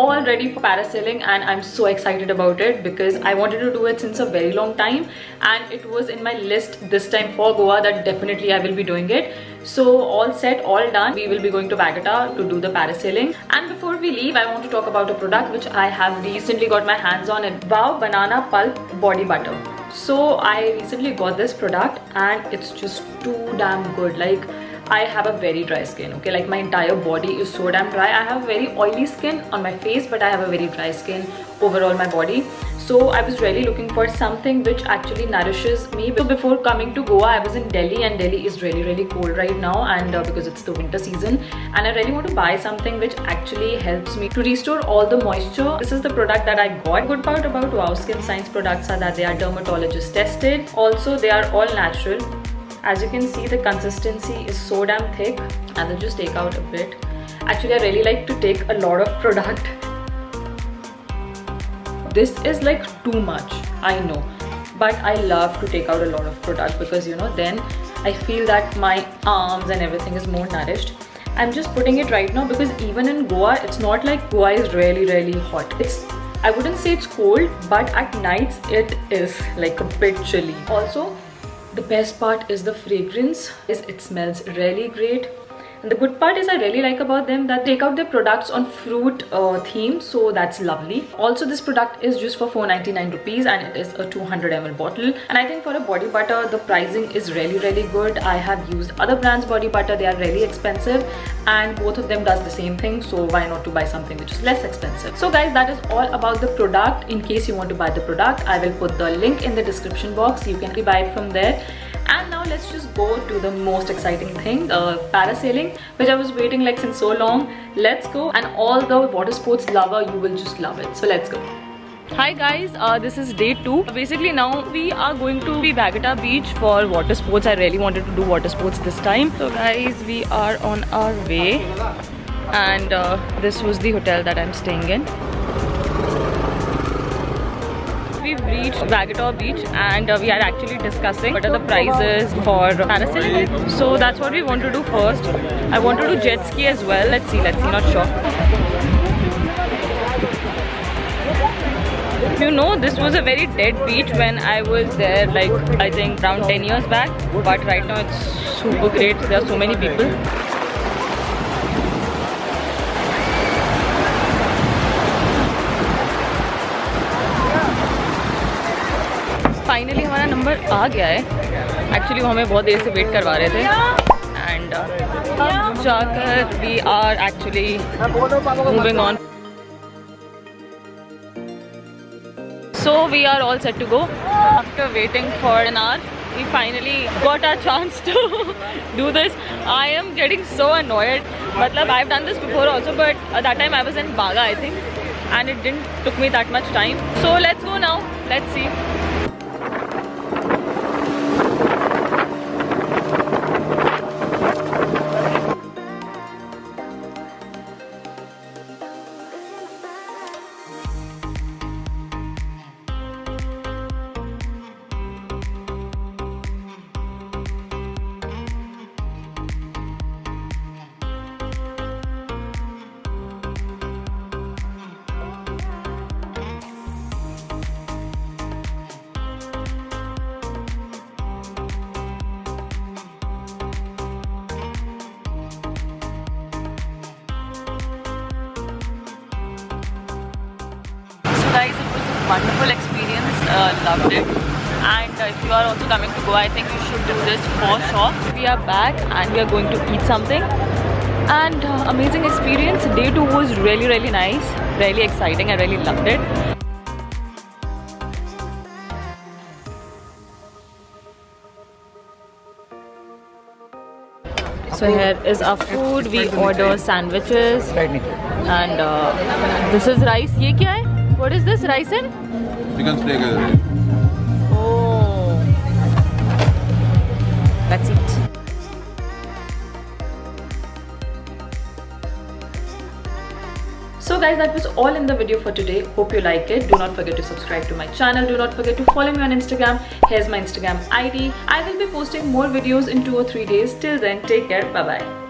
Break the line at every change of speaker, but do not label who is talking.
all ready for parasailing and I'm so excited about it because I wanted to do it since a very long time and it was in my list this time for Goa that definitely I will be doing it. So all set, all done. We will be going to Bagata to do the parasailing. And before we leave, I want to talk about a product which I have recently got my hands on, it Wow Banana Pulp Body Butter. So I recently got this product and it's just too damn good. Like, I have a very dry skin, okay, like my entire body is so damn dry. I have very oily skin on my face, but I have a very dry skin overall my body. So I was really looking for something which actually nourishes me. So before coming to Goa, I was in Delhi and Delhi is really cold right now, and because it's the winter season, and I really want to buy something which actually helps me to restore all the moisture. This is the product that I got. Good part about Wow Skin Science products are that they are dermatologist tested. Also, they are all natural. As you can see, the consistency is so damn thick, and I'll just take out a bit. Actually, I really like to take a lot of product. This is like too much, I know, but I love to take out a lot of product because, you know, then I feel that my arms and everything is more nourished. I'm just putting it right now because even in Goa, it's not like Goa is really hot. I wouldn't say it's cold, but at nights it is like a bit chilly. Also, the best part is the fragrance. It smells really great. And the good part is I really like about them that they take out their products on fruit theme, so that's lovely. Also, this product is just for 499 rupees and it is a 200 ml bottle. And I think for a body butter, the pricing is really good. I have used other brands body butter, they are really expensive and both of them does the same thing, so why not to buy something which is less expensive. So guys, that is all about the product. In case you want to buy the product, I will put the link in the description box. You can buy it from there. And now let's just go to the most exciting thing, parasailing, which I was waiting like since so long. Let's go, and all the water sports lover, you will just love it. So let's go. Hi guys, this is day 2. Basically now we are going to Bagata beach for water sports. I really wanted to do water sports this time. So guys, we are on our way and this was the hotel that I'm staying in. We've reached Bagata beach and we are actually discussing what are the prices for parasailing. So that's what we want to do first. I want to do jet ski as well. Let's see, not sure. You know, this was a very dead beach when I was there, like I think around 10 years back, but right now it's super great. There are so many people. Finally हमारा number आ गया है. Actually वो हमें बहुत देर से wait करवा रहे थे एंड अब जाकर we are actually moving on. So we are all set to go. After waiting for an hour, we finally got our chance to do this. I am getting so annoyed. Matlab, I've done this before also, but that time I was in Baga, I think, and it didn't took me that much time. So let's go now. Let's see. Guys, it was a wonderful experience, loved it, and if you are also coming to Goa, I think you should do this for sure. We are back and we are going to eat something, and amazing experience. Day 2 was really nice, really exciting. I really loved it. So here is our food. We order sandwiches and this is rice. ये क्या है? What is this? Rice and?
Chicken steak.
Oh. Let's eat. So guys, that was all in the video for today. Hope you like it. Do not forget to subscribe to my channel. Do not forget to follow me on Instagram. Here's my Instagram ID. I will be posting more videos in 2 or 3 days. Till then, take care. Bye bye.